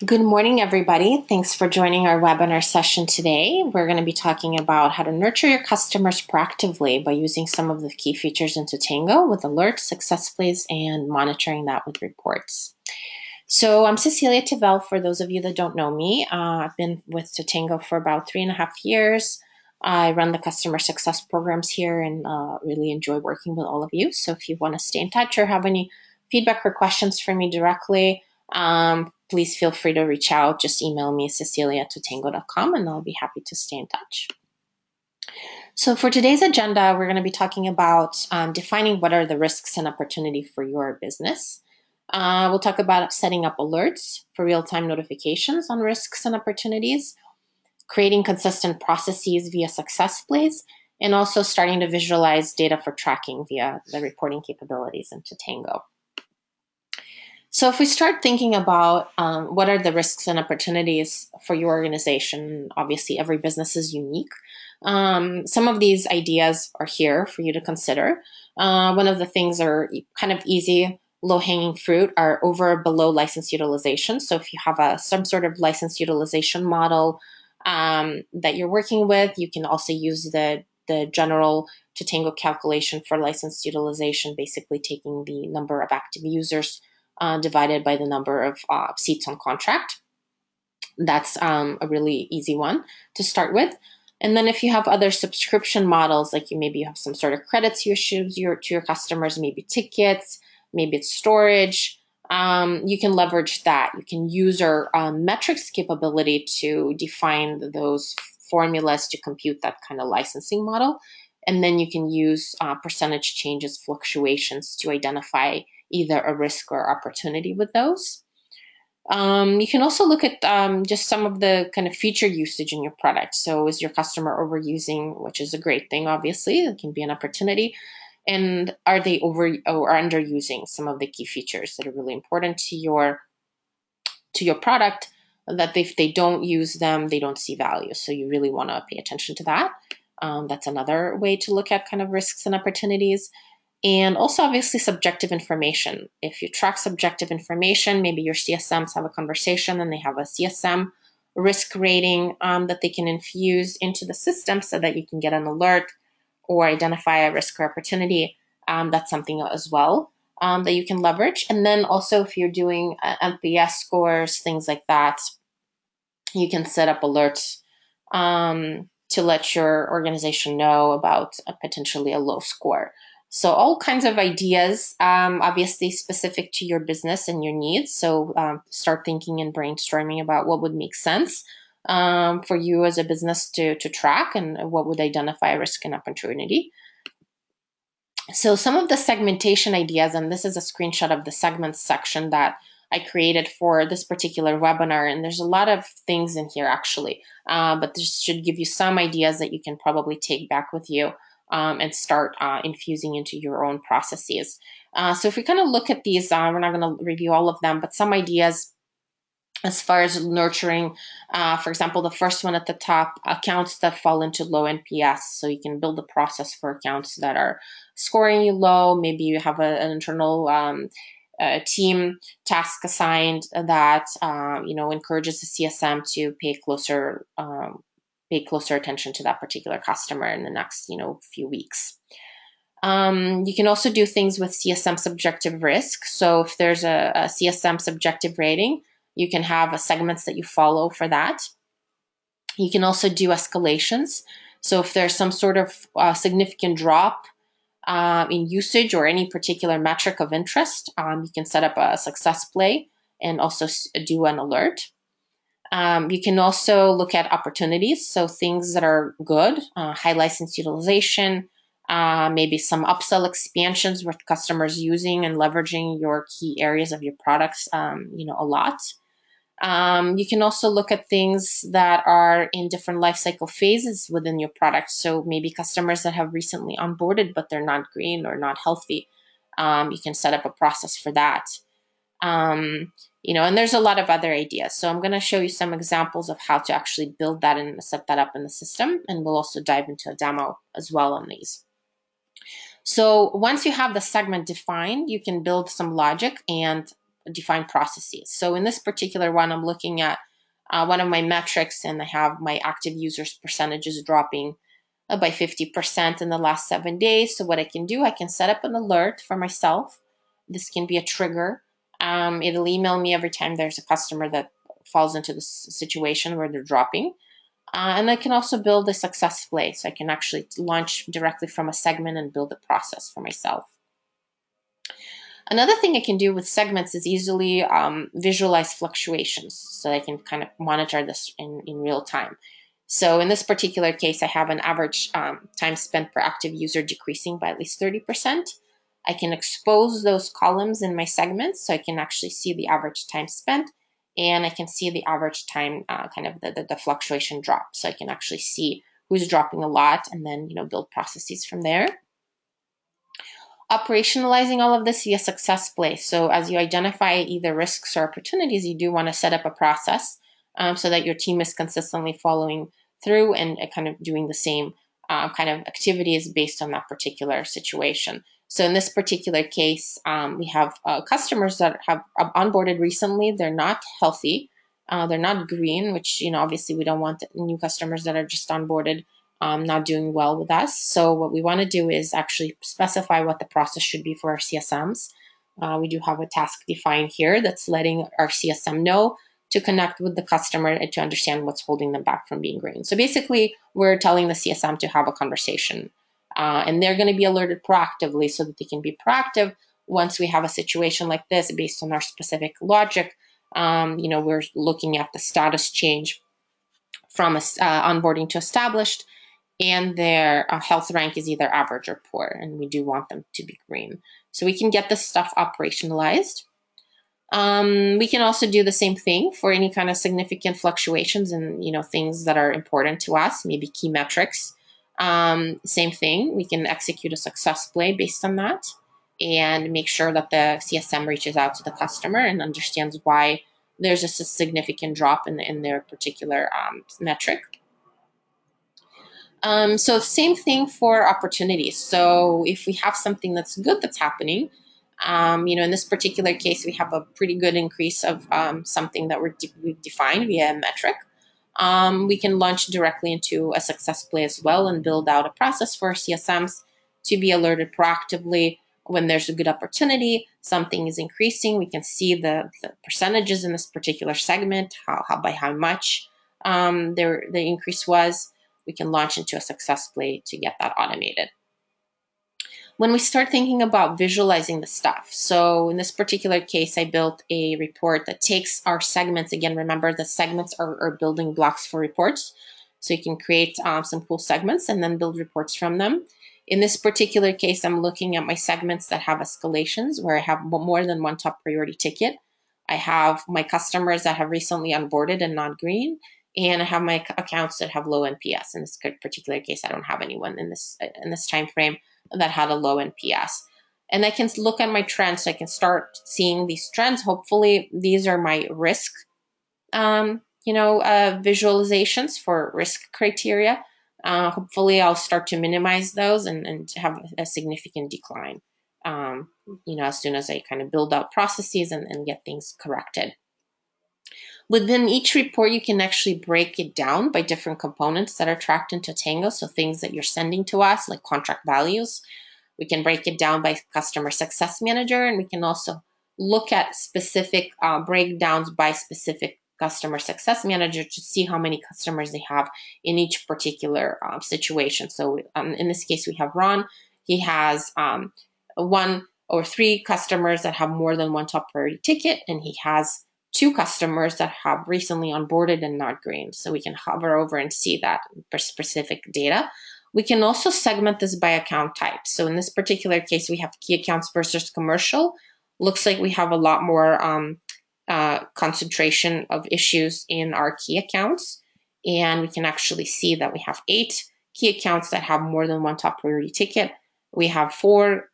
Good morning, everybody. Thanks for joining our webinar session today. We're going to be talking about how to nurture your customers proactively by using some of the key features into Tango with alerts, SuccessPlays, and monitoring that with reports. So I'm Cecilia Tevel. For those of you that don't know me, I've been with Tango for about 3.5 years. I run the customer success programs here and really enjoy working with all of you. So if you want to stay in touch or have any feedback or questions for me directly, please feel free to reach out. Just email me, cecilia@tango.com, and I'll be happy to stay in touch. So for today's agenda, we're going to be talking about defining what are the risks and opportunities for your business. We'll talk about setting up alerts for real-time notifications on risks and opportunities, creating consistent processes via SuccessPlays, and also starting to visualize data for tracking via the reporting capabilities into Tango. So if we start thinking about what are the risks and opportunities for your organization, obviously every business is unique. Some of these ideas are here for you to consider. One of the things are kind of easy, low-hanging fruit are over below license utilization. So if you have some sort of license utilization model that you're working with, you can also use the general Tango calculation for license utilization, basically taking the number of active users divided by the number of seats on contract. That's a really easy one to start with. And then if you have other subscription models, like maybe you have some sort of credits you issue to your customers, maybe tickets, maybe it's storage, you can leverage that. You can use our metrics capability to define those formulas to compute that kind of licensing model. And then you can use percentage changes, fluctuations to identify either a risk or opportunity with those. You can also look at just some of the kind of feature usage in your product. So is your customer overusing, which is a great thing, obviously, it can be an opportunity. And are they over or underusing some of the key features that are really important to your product, that if they don't use them, they don't see value. So you really want to pay attention to that. That's another way to look at kind of risks and opportunities. And also, obviously, subjective information. If you track subjective information, maybe your CSMs have a conversation and they have a CSM risk rating that they can infuse into the system so that you can get an alert or identify a risk or opportunity. That's something as well that you can leverage. And then also, if you're doing NPS scores, things like that, you can set up alerts to let your organization know about potentially a low score. So all kinds of ideas, obviously specific to your business and your needs. So start thinking and brainstorming about what would make sense for you as a business to track and what would identify a risk and opportunity. So some of the segmentation ideas, and this is a screenshot of the segments section that I created for this particular webinar, and there's a lot of things in here actually, but this should give you some ideas that you can probably take back with you and start infusing into your own processes. So if we kind of look at these, we're not going to review all of them, but some ideas as far as nurturing, for example, the first one at the top, accounts that fall into low NPS. So you can build a process for accounts that are scoring you low. Maybe you have an internal team task assigned that encourages the CSM to pay closer attention to that particular customer in the next few weeks. You can also do things with CSM subjective risk. So if there's a CSM subjective rating, you can have segments that you follow for that. You can also do escalations. So if there's some sort of significant drop in usage or any particular metric of interest, you can set up a SuccessPlay and also do an alert. You can also look at opportunities, so things that are good, high license utilization, maybe some upsell expansions with customers using and leveraging your key areas of your products, a lot. You can also look at things that are in different life cycle phases within your product. So maybe customers that have recently onboarded, but they're not green or not healthy. You can set up a process for that. And there's a lot of other ideas. So I'm going to show you some examples of how to actually build that and set that up in the system. And we'll also dive into a demo as well on these. So once you have the segment defined, you can build some logic and define processes. So in this particular one, I'm looking at one of my metrics, and I have my active users percentages dropping by 50% in the last 7 days. So what I can do, I can set up an alert for myself. This can be a trigger. It'll email me every time there's a customer that falls into this situation where they're dropping. And I can also build a SuccessPlay, so I can actually launch directly from a segment and build a process for myself. Another thing I can do with segments is easily visualize fluctuations, so I can kind of monitor this in real time. So in this particular case, I have an average time spent per active user decreasing by at least 30%. I can expose those columns in my segments, so I can actually see the average time spent, and I can see the average time, kind of the fluctuation drop. So I can actually see who's dropping a lot, and then build processes from there. Operationalizing all of this via SuccessPlay. So as you identify either risks or opportunities, you do want to set up a process so that your team is consistently following through and kind of doing the same kind of activities based on that particular situation. So in this particular case, we have customers that have onboarded recently. They're not healthy. They're not green, which, obviously we don't want new customers that are just onboarded not doing well with us. So what we want to do is actually specify what the process should be for our CSMs. We do have a task defined here that's letting our CSM know to connect with the customer and to understand what's holding them back from being green. So basically, we're telling the CSM to have a conversation, and they're going to be alerted proactively so that they can be proactive once we have a situation like this based on our specific logic. We're looking at the status change from onboarding to established, and their health rank is either average or poor, and we do want them to be green. So we can get this stuff operationalized. We can also do the same thing for any kind of significant fluctuations and things that are important to us, maybe key metrics. Same thing, we can execute a SuccessPlay based on that and make sure that the CSM reaches out to the customer and understands why there's just a significant drop in their particular metric. So same thing for opportunities. So if we have something that's good that's happening, in this particular case, we have a pretty good increase of something that we've defined via a metric. We can launch directly into a SuccessPlay as well and build out a process for CSMs to be alerted proactively when there's a good opportunity, something is increasing. We can see the percentages in this particular segment, by how much the increase was. We can launch into a SuccessPlay to get that automated. When we start thinking about visualizing the stuff, so in this particular case, I built a report that takes our segments. Again, remember the segments are building blocks for reports. So you can create some cool segments and then build reports from them. In this particular case, I'm looking at my segments that have escalations where I have more than one top priority ticket. I have my customers that have recently onboarded and not green. And I have my accounts that have low NPS. In this particular case, I don't have anyone in this time frame that had a low NPS. And I can look at my trends. So I can start seeing these trends. Hopefully, these are my risk, visualizations for risk criteria. Hopefully, I'll start to minimize those and have a significant decline. As soon as I kind of build out processes and get things corrected. Within each report, you can actually break it down by different components that are tracked into Tango. So things that you're sending to us, like contract values. We can break it down by customer success manager, and we can also look at specific breakdowns by specific customer success manager to see how many customers they have in each particular situation. So in this case, we have Ron. He has 1 or 3 customers that have more than one top priority ticket, and he has 2 customers that have recently onboarded and not green. So we can hover over and see that for specific data. We can also segment this by account type. So in this particular case, we have key accounts versus commercial. Looks like we have a lot more concentration of issues in our key accounts. And we can actually see that we have 8 key accounts that have more than one top priority ticket. We have 4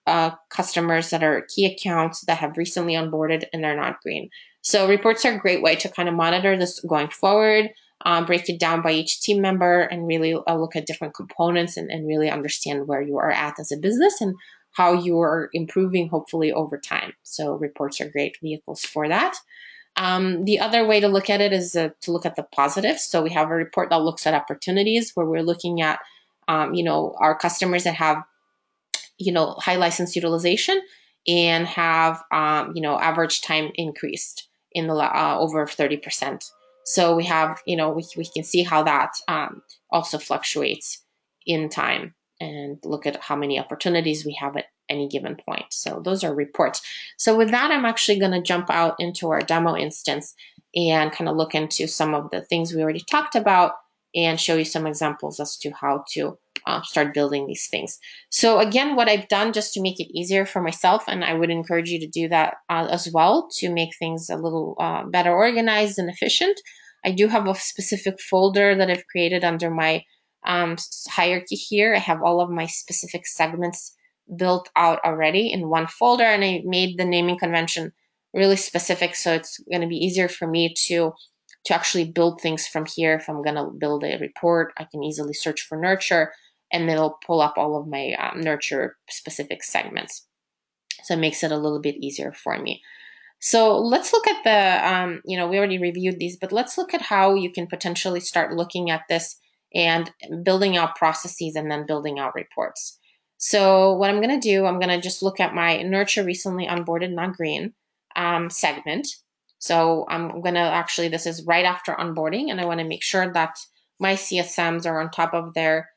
customers that are key accounts that have recently onboarded and they're not green. So reports are a great way to kind of monitor this going forward, break it down by each team member, and really look at different components and really understand where you are at as a business and how you are improving, hopefully over time. So reports are great vehicles for that. The other way to look at it is to look at the positives. So we have a report that looks at opportunities, where we're looking at, our customers that have, high license utilization and have, average time increased in the over 30%. So we have, we can see how that also fluctuates in time, and look at how many opportunities we have at any given point. So those are reports. So with that, I'm actually going to jump out into our demo instance and kind of look into some of the things we already talked about and show you some examples as to how to start building these things. So again, what I've done just to make it easier for myself, and I would encourage you to do that as well, to make things a little better organized and efficient. I do have a specific folder that I've created under my hierarchy here. I have all of my specific segments built out already in one folder, and I made the naming convention really specific, so it's going to be easier for me to actually build things from here. If I'm going to build a report, I can easily search for nurture, and it'll pull up all of my nurture specific segments. So it makes it a little bit easier for me. So let's look at the, we already reviewed these, but let's look at how you can potentially start looking at this and building out processes and then building out reports. So what I'm going to do, I'm going to just look at my nurture recently onboarded not green segment. So I'm going to actually, this is right after onboarding, and I want to make sure that my CSMs are on top of their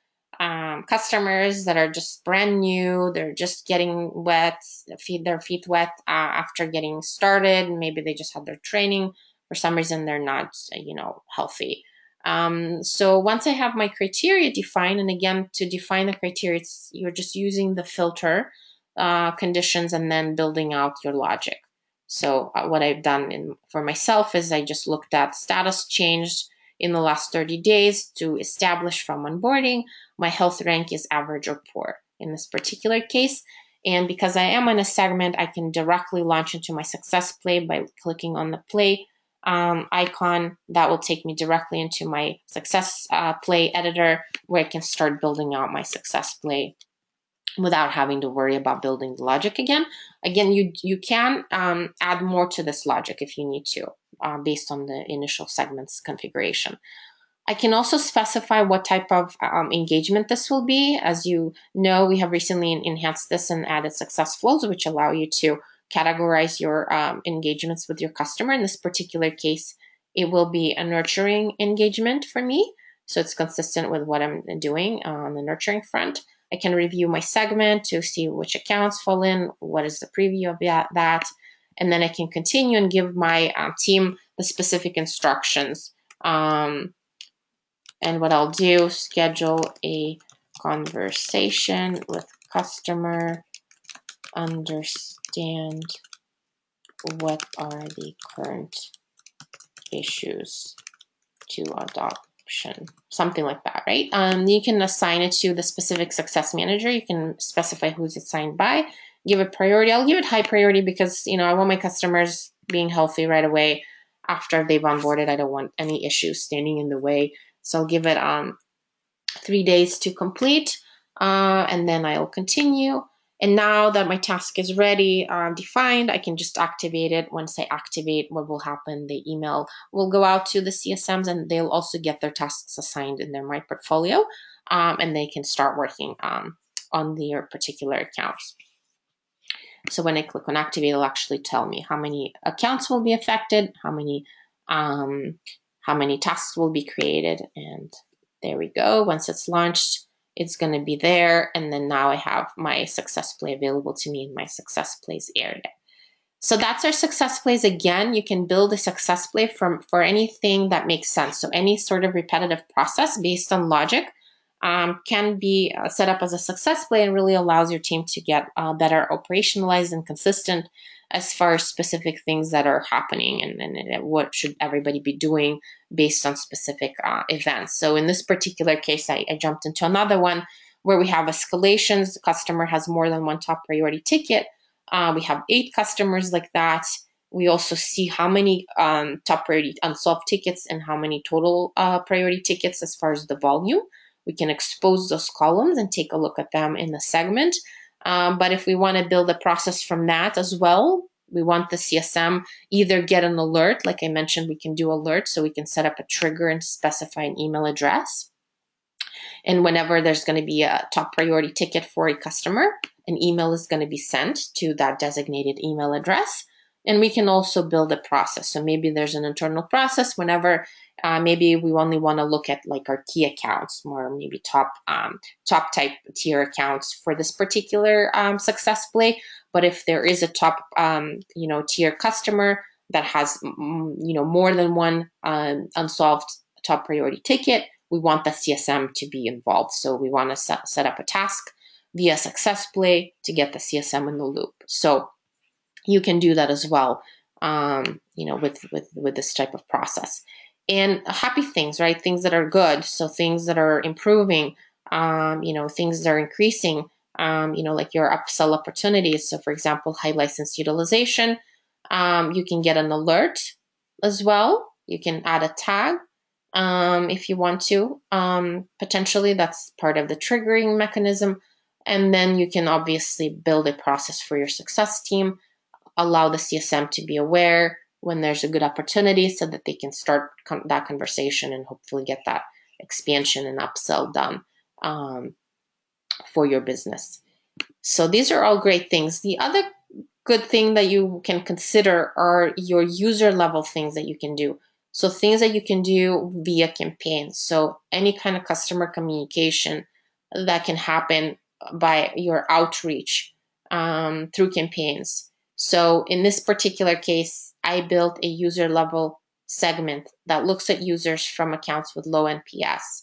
customers that are just brand new. They're just getting wet, their feet wet after getting started. Maybe they just had their training. For some reason, they're not, healthy. So once I have my criteria defined, and again, to define the criteria, you're just using the filter conditions and then building out your logic. So what I've done for myself is I just looked at status changed in the last 30 days to establish from onboarding. My health rank is average or poor in this particular case. And because I am on a segment, I can directly launch into my SuccessPlay by clicking on the play icon. That will take me directly into my SuccessPlay editor, where I can start building out my SuccessPlay without having to worry about building the logic again. Again, you can add more to this logic if you need to, based on the initial segments configuration. I can also specify what type of engagement this will be. As you know, we have recently enhanced this and added success flows, which allow you to categorize your engagements with your customer. In this particular case, it will be a nurturing engagement for me. So it's consistent with what I'm doing on the nurturing front. I can review my segment to see which accounts fall in, what is the preview of that, and then I can continue and give my team the specific instructions. And what I'll do, schedule a conversation with customer, understand what are the current issues to adoption, something like that, right? You can assign it to the specific success manager. You can specify who's assigned by, give it priority. I'll give it high priority because, I want my customers being healthy right away after they've onboarded. I don't want any issues standing in the way. So I'll give it 3 days to complete, and then I'll continue. And now that my task is ready, defined, I can just activate it. Once I activate, what will happen? The email will go out to the CSMs, and they'll also get their tasks assigned in their My Portfolio, and they can start working on their particular accounts. So when I click on activate, it'll actually tell me how many accounts will be affected, how many tasks will be created, and there we go. Once it's launched, it's going to be there. And then now I have my SuccessPlay available to me in my SuccessPlays area. So that's our SuccessPlays. Again, you can build a SuccessPlay for anything that makes sense. So any sort of repetitive process based on logic can be set up as a SuccessPlay, and really allows your team to get better operationalized and consistent as far as specific things that are happening and what should everybody be doing based on specific events. So in this particular case, I jumped into another one where we have escalations. The customer has more than one top priority ticket. We have 8 customers like that. We also see how many top priority unsolved tickets and how many total priority tickets as far as the volume. We can expose those columns and take a look at them in the segment. But if we want to build a process from that as well, we want the CSM either get an alert, like I mentioned, we can do alerts, so we can set up a trigger and specify an email address. And whenever there's going to be a top priority ticket for a customer, an email is going to be sent to that designated email address. And we can also build a process. So maybe there's an internal process whenever maybe we only want to look at like our key accounts, more maybe top type tier accounts for this particular SuccessPlay. But if there is a top tier customer that has more than one unsolved top priority ticket, we want the CSM to be involved. So we want to set up a task via SuccessPlay to get the CSM in the loop. So you can do that as well, with this type of process. And happy things, right? Things that are good. So things that are improving, things that are increasing, like your upsell opportunities. So for example, high license utilization, you can get an alert as well. You can add a tag if you want to. Potentially that's part of the triggering mechanism. And then you can obviously build a process for your success team, allow the CSM to be aware when there's a good opportunity so that they can start that conversation and hopefully get that expansion and upsell done for your business. So these are all great things. The other good thing that you can consider are your user level things that you can do. So things that you can do via campaigns. So any kind of customer communication that can happen by your outreach through campaigns. So in this particular case, I built a user level segment that looks at users from accounts with low NPS.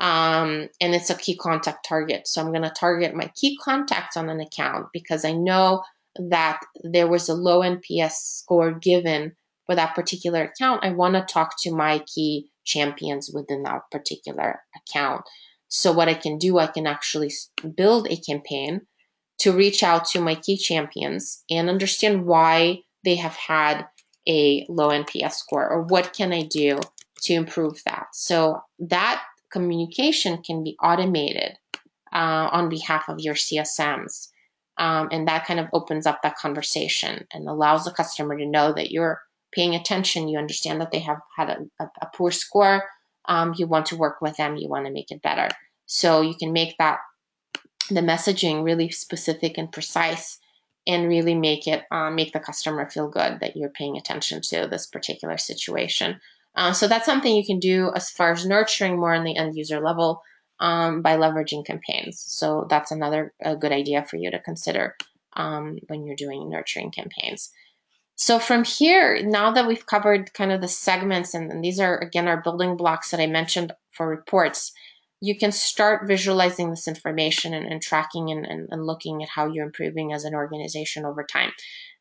And it's a key contact target. So I'm going to target my key contacts on an account because I know that there was a low NPS score given for that particular account. I want to talk to my key champions within that particular account. So what I can do, I can actually build a campaign to reach out to my key champions and understand why they have had a low NPS score, or what can I do to improve that. So that communication can be automated on behalf of your CSMs. And that kind of opens up that conversation and allows the customer to know that you're paying attention. You understand that they have had a poor score. You want to work with them. You want to make it better. So you can make the messaging really specific and precise, and really make the customer feel good that you're paying attention to this particular situation. So that's something you can do as far as nurturing more on the end user level by leveraging campaigns. So that's another good idea for you to consider when you're doing nurturing campaigns. So from here, now that we've covered kind of the segments, and these are, again, our building blocks that I mentioned for reports, you can start visualizing this information and tracking and looking at how you're improving as an organization over time.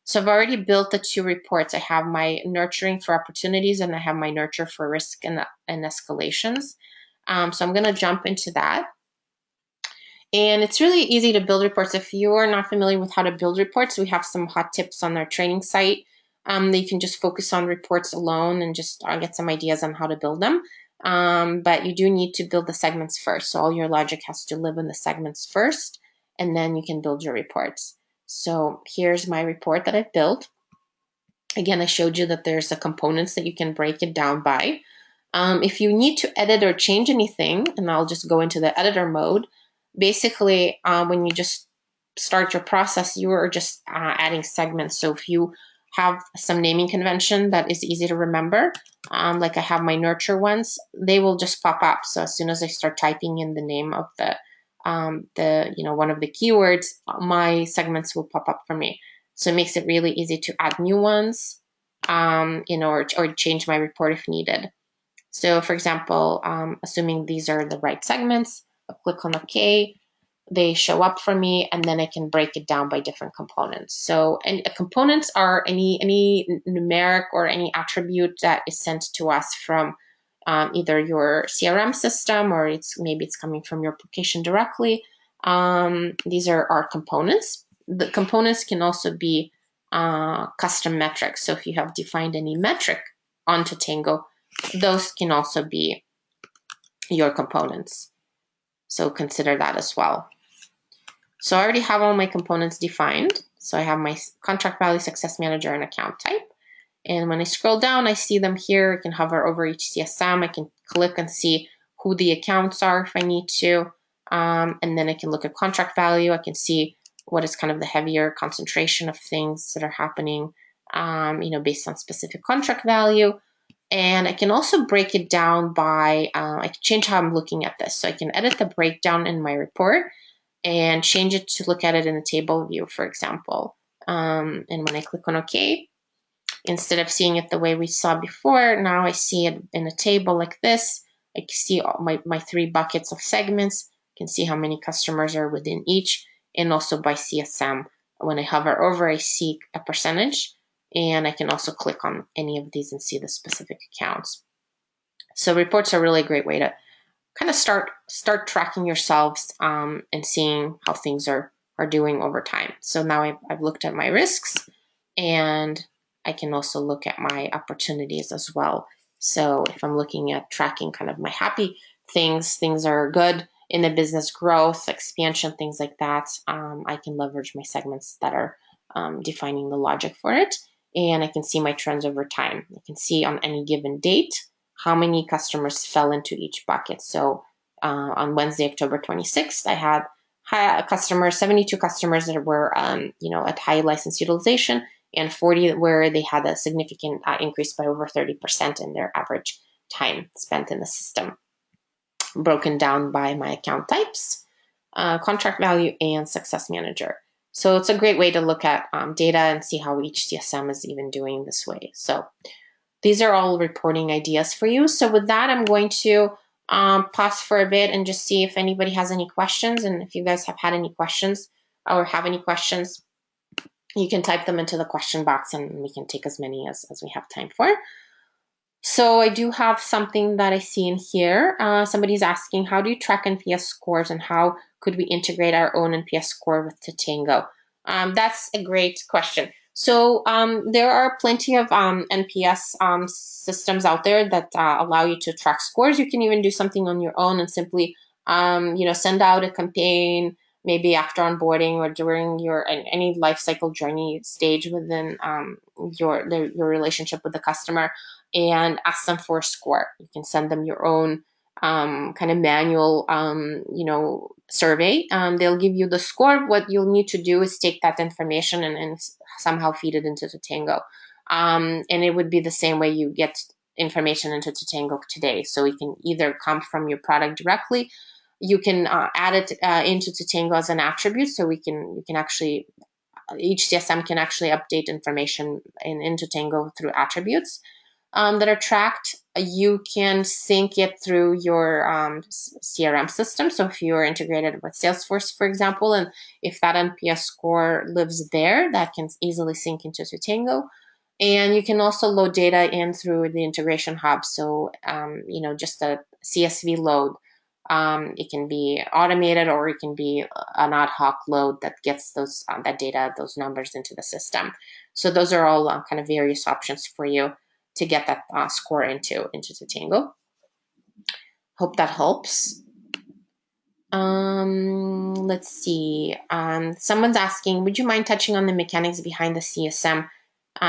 So I've already built the two reports. I have my nurturing for opportunities, and I have my nurture for risk and escalations. So I'm going to jump into that. And it's really easy to build reports. If you are not familiar with how to build reports, we have some hot tips on our training site that you can just focus on reports alone and just get some ideas on how to build them. But you do need to build the segments first. So all your logic has to live in the segments first, and then you can build your reports. So here's my report that I've built. Again, I showed you that there's the components that you can break it down by. If you need to edit or change anything, and I'll just go into the editor mode, basically when you just start your process, you are just adding segments. So if you have some naming convention that is easy to remember, like I have my nurture ones, they will just pop up. So as soon as I start typing in the name of one of the keywords, my segments will pop up for me. So it makes it really easy to add new ones, or change my report if needed. So for example, assuming these are the right segments, I'll click on OK. They show up for me, and then I can break it down by different components. So, and components are any numeric or any attribute that is sent to us from either your CRM system, or maybe it's coming from your application directly. These are our components. The components can also be custom metrics. So if you have defined any metric onto Tango, those can also be your components. So consider that as well. So I already have all my components defined. So I have my contract value, success manager, and account type. And when I scroll down, I see them here. I can hover over each CSM. I can click and see who the accounts are if I need to. And then I can look at contract value. I can see what is kind of the heavier concentration of things that are happening, based on specific contract value. And I can also break it down by, I can change how I'm looking at this. So I can edit the breakdown in my report and change it to look at it in a table view, for example. And when I click on OK, instead of seeing it the way we saw before, now I see it in a table like this. I can see all my 3 buckets of segments. I can see how many customers are within each, and also by CSM. When I hover over, I see a percentage, and I can also click on any of these and see the specific accounts. So reports are really a great way to kind of start tracking yourselves and seeing how things are doing over time. So now I've looked at my risks, and I can also look at my opportunities as well. So if I'm looking at tracking kind of my happy things are good in the business, growth, expansion, things like that, I can leverage my segments that are defining the logic for it. And I can see my trends over time. I can see on any given date how many customers fell into each bucket. So on Wednesday, October 26th, I had 72 customers that were, at high license utilization, and 40 where they had a significant increase by over 30% in their average time spent in the system, broken down by my account types, contract value, and success manager. So it's a great way to look at data and see how each CSM is even doing this way. So these are all reporting ideas for you. So with that, I'm going to pause for a bit and just see if anybody has any questions. And if you guys have had any questions or have any questions, you can type them into the question box and we can take as many as we have time for. So I do have something that I see in here. Somebody's asking, how do you track NPS scores and how could we integrate our own NPS score with Tatango? That's a great question. So there are plenty of NPS systems out there that allow you to track scores. You can even do something on your own and simply, send out a campaign maybe after onboarding or during your any life cycle journey stage within your relationship with the customer, and ask them for a score. You can send them your own kind of manual, survey. They'll give you the score. What you'll need to do is take that information and somehow feed it into Tatango. And it would be the same way you get information into Tatango today. So it can either come from your product directly. You can add it into Tatango as an attribute. So you can actually, each CSM can actually update information into Tatango through attributes that are tracked. You can sync it through your CRM system. So if you're integrated with Salesforce, for example, and if that NPS score lives there, that can easily sync into Tatango. And you can also load data in through the integration hub. So, just a CSV load. It can be automated, or it can be an ad hoc load that gets those that data, those numbers into the system. So those are all kind of various options for you to get that score into Tatango. Hope that helps. Let's see. Someone's asking, would you mind touching on the mechanics behind the CSM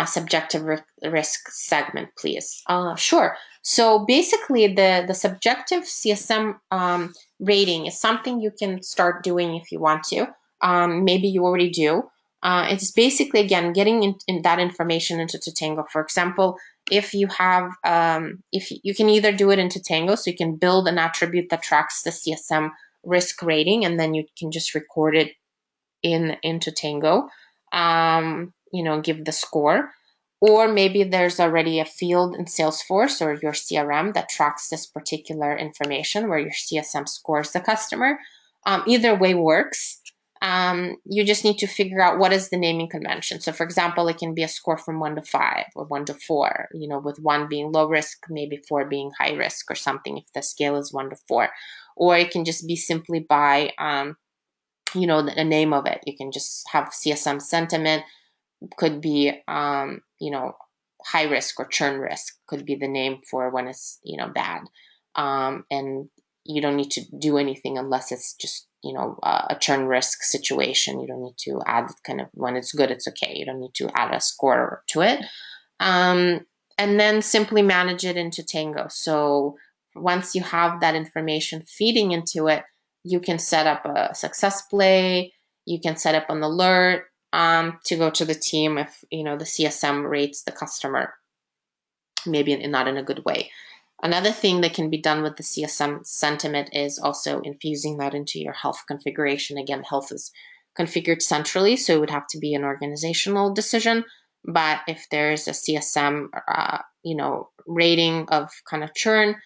subjective risk segment, please? Sure. So basically, the subjective CSM rating is something you can start doing if you want to. Maybe you already do. It's basically, again, getting in that information into Tatango. For example, if you have, if you can either do it into Tatango, so you can build an attribute that tracks the CSM risk rating, and then you can just record it into Tatango, give the score. Or maybe there's already a field in Salesforce or your CRM that tracks this particular information where your CSM scores the customer. Either way works. You just need to figure out what is the naming convention. So for example, it can be a score from 1 to 5 or 1 to 4, with 1 being low risk, maybe 4 being high risk or something if the scale is 1 to 4. Or it can just be simply by, the name of it. You can just have CSM sentiment, could be, high risk or churn risk could be the name for when it's, bad. And you don't need to do anything unless it's just, a churn risk situation. You don't need to add kind of, when it's good, it's okay. You don't need to add a score to it. And then simply manage it into Tango. So once you have that information feeding into it, you can set up a SuccessPlay. You can set up an alert to go to the team if the CSM rates the customer maybe not in a good way. Another thing that can be done with the CSM sentiment is also infusing that into your health configuration. Again, health is configured centrally, so it would have to be an organizational decision. But if there's a CSM, rating of kind of churn,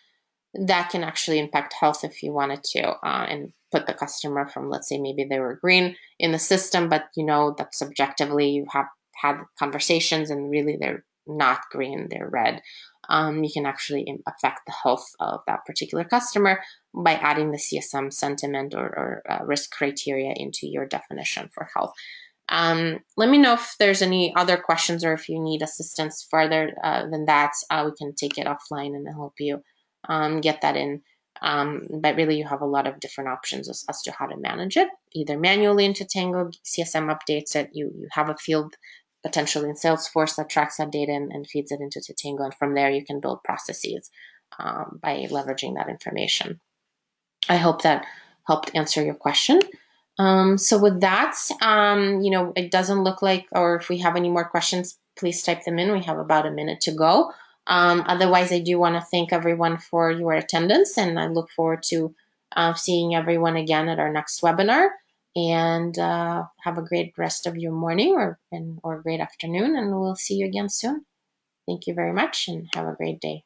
that can actually impact health if you wanted to, and put the customer from, let's say, maybe they were green in the system, but that subjectively you have had conversations and really they're not green, they're red. You can actually affect the health of that particular customer by adding the CSM sentiment or risk criteria into your definition for health. Let me know if there's any other questions or if you need assistance further than that. We can take it offline and help you get that in. But really, you have a lot of different options as to how to manage it, either manually into Tango, CSM updates it, you have a field potentially in Salesforce that tracks that data and feeds it into Tango, and from there you can build processes by leveraging that information. I hope that helped answer your question. So with that, it doesn't look like, or if we have any more questions, please type them in. We have about a minute to go. Otherwise, I do want to thank everyone for your attendance, and I look forward to seeing everyone again at our next webinar. And have a great rest of your morning or great afternoon, and we'll see you again soon. Thank you very much, and have a great day.